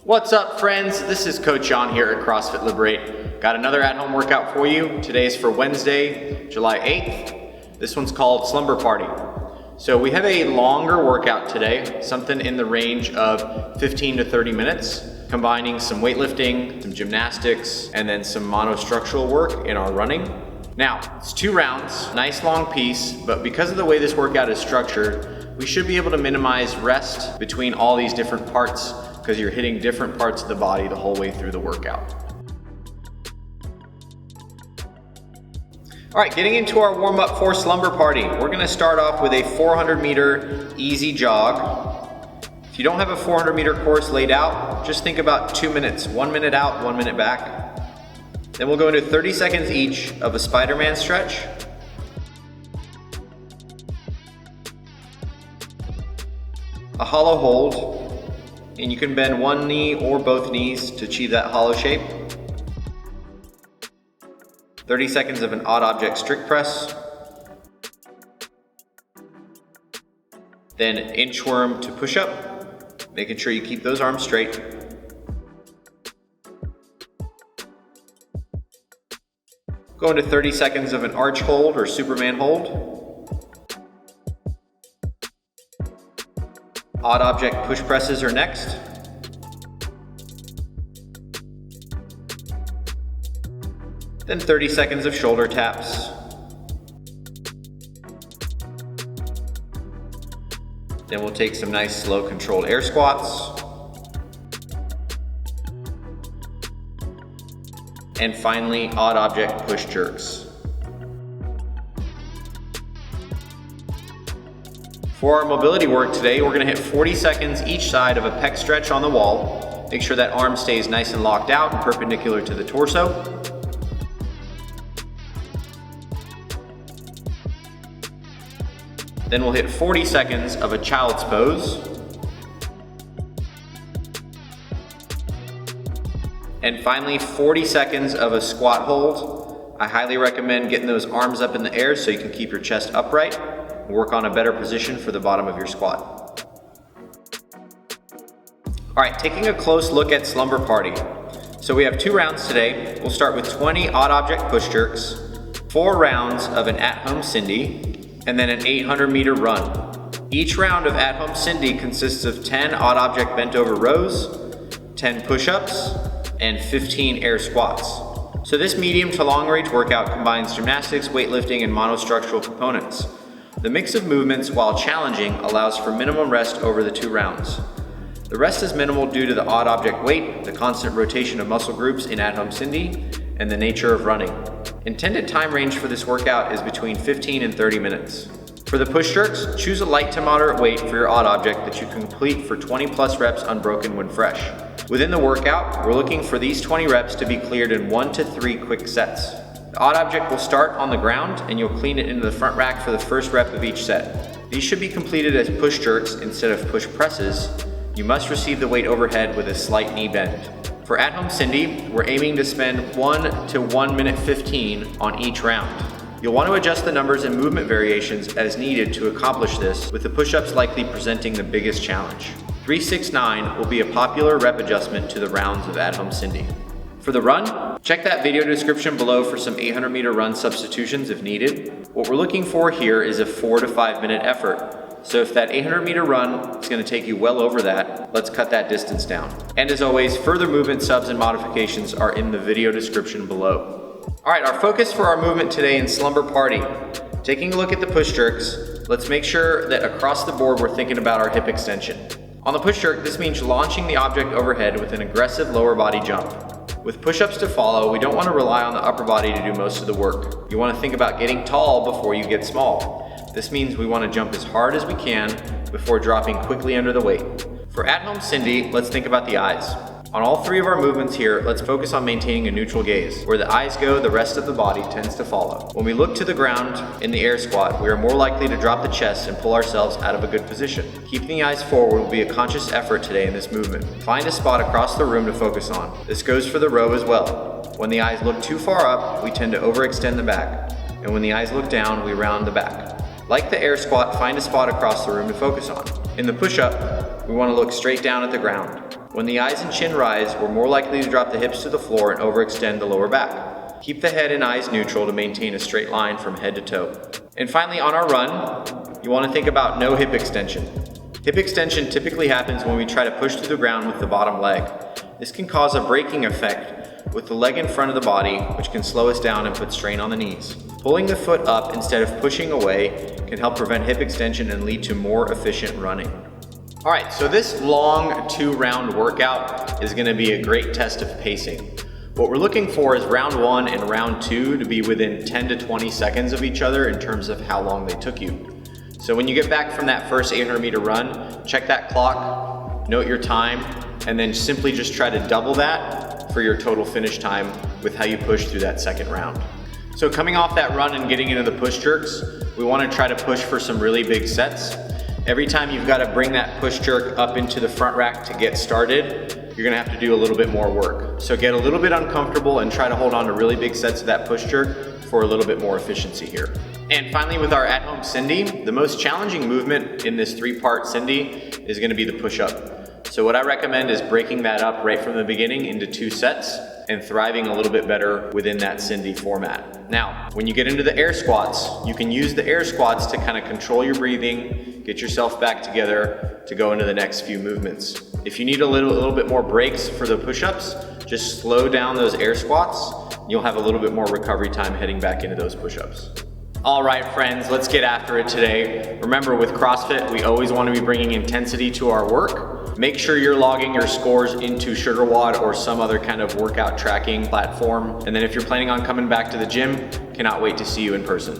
What's up, friends? This is Coach John here at CrossFit Liberate. Got another at-home workout for you. Today's for Wednesday, July 8th. This one's called Slumber Party. So we have a longer workout today, something in the range of 15 to 30 minutes, combining some weightlifting, some gymnastics, and then some monostructural work in our running. Now, it's 2 rounds, nice long piece, but because of the way this workout is structured, we should be able to minimize rest between all these different parts because you're hitting different parts of the body the whole way through the workout. All right, getting into our warm-up for Slumber Party. We're gonna start off with a 400-meter easy jog. If you don't have a 400-meter course laid out, just think about 2 minutes, 1 minute out, 1 minute back. Then we'll go into 30 seconds each of a Spider-Man stretch. A hollow hold. And you can bend one knee or both knees to achieve that hollow shape. 30 seconds of an odd object strict press. Then inchworm to push up, making sure you keep those arms straight. Go into 30 seconds of an arch hold or Superman hold. Odd object push presses are next. Then 30 seconds of shoulder taps. Then we'll take some nice slow controlled air squats. And finally, odd object push jerks. For our mobility work today, we're gonna hit 40 seconds each side of a pec stretch on the wall. Make sure that arm stays nice and locked out and perpendicular to the torso. Then we'll hit 40 seconds of a child's pose. And finally, 40 seconds of a squat hold. I highly recommend getting those arms up in the air so you can keep your chest upright. Work on a better position for the bottom of your squat. All right, taking a close look at Slumber Party. So we have 2 rounds today. We'll start with 20 odd object push jerks, 4 rounds of an at-home Cindy, and then an 800-meter run. Each round of at-home Cindy consists of 10 odd object bent over rows, 10 push-ups, and 15 air squats. So this medium to long range workout combines gymnastics, weightlifting, and monostructural components. The mix of movements, while challenging, allows for minimum rest over the 2 rounds. The rest is minimal due to the odd object weight, the constant rotation of muscle groups in at-home Cindy, and the nature of running. Intended time range for this workout is between 15 and 30 minutes. For the push jerks, choose a light to moderate weight for your odd object that you can complete for 20 plus reps unbroken when fresh. Within the workout, we're looking for these 20 reps to be cleared in 1 to 3 quick sets. The odd object will start on the ground and you'll clean it into the front rack for the first rep of each set. These should be completed as push jerks instead of push presses. You must receive the weight overhead with a slight knee bend. For at-home Cindy, we're aiming to spend 1 to 1 minute 15 on each round. You'll want to adjust the numbers and movement variations as needed to accomplish this, with the push-ups likely presenting the biggest challenge. 3-6-9 will be a popular rep adjustment to the rounds of at-home Cindy. For the run, check that video description below for some 800-meter run substitutions if needed. What we're looking for here is a 4 to 5 minute effort. So if that 800-meter run is going to take you well over that, let's cut that distance down. And as always, further movement subs and modifications are in the video description below. All right, our focus for our movement today in Slumber Party. Taking a look at the push jerks, let's make sure that across the board we're thinking about our hip extension. On the push jerk, this means launching the object overhead with an aggressive lower body jump. With push-ups to follow, we don't want to rely on the upper body to do most of the work. You want to think about getting tall before you get small. This means we want to jump as hard as we can before dropping quickly under the weight. For at-home Cindy, let's think about the eyes. On all 3 of our movements here, let's focus on maintaining a neutral gaze. Where the eyes go, the rest of the body tends to follow. When we look to the ground in the air squat, we are more likely to drop the chest and pull ourselves out of a good position. Keeping the eyes forward will be a conscious effort today in this movement. Find a spot across the room to focus on. This goes for the row as well. When the eyes look too far up, we tend to overextend the back. And when the eyes look down, we round the back. Like the air squat, find a spot across the room to focus on. In the push-up, we want to look straight down at the ground. When the eyes and chin rise, we're more likely to drop the hips to the floor and overextend the lower back. Keep the head and eyes neutral to maintain a straight line from head to toe. And finally, on our run, you want to think about no hip extension. Hip extension typically happens when we try to push through the ground with the bottom leg. This can cause a braking effect with the leg in front of the body, which can slow us down and put strain on the knees. Pulling the foot up instead of pushing away can help prevent hip extension and lead to more efficient running. All right, so this long 2-round workout is gonna be a great test of pacing. What we're looking for is round 1 and round 2 to be within 10 to 20 seconds of each other in terms of how long they took you. So when you get back from that first 800-meter run, check that clock, note your time, and then simply just try to double that for your total finish time with how you push through that second round. So coming off that run and getting into the push jerks, we want to try to push for some really big sets. Every time you've got to bring that push jerk up into the front rack to get started, you're going to have to do a little bit more work. So get a little bit uncomfortable and try to hold on to really big sets of that push jerk for a little bit more efficiency here. And finally, with our at-home Cindy, the most challenging movement in this 3-part Cindy is going to be the push-up. So what I recommend is breaking that up right from the beginning into 2 sets and thriving a little bit better within that Cindy format. Now, when you get into the air squats, you can use the air squats to kind of control your breathing, get yourself back together to go into the next few movements. If you need a little bit more breaks for the push-ups, just slow down those air squats. You'll have a little bit more recovery time heading back into those push-ups. All right, friends, let's get after it today. Remember, with CrossFit, we always want to be bringing intensity to our work. Make sure you're logging your scores into SugarWOD or some other kind of workout tracking platform. And then if you're planning on coming back to the gym, cannot wait to see you in person.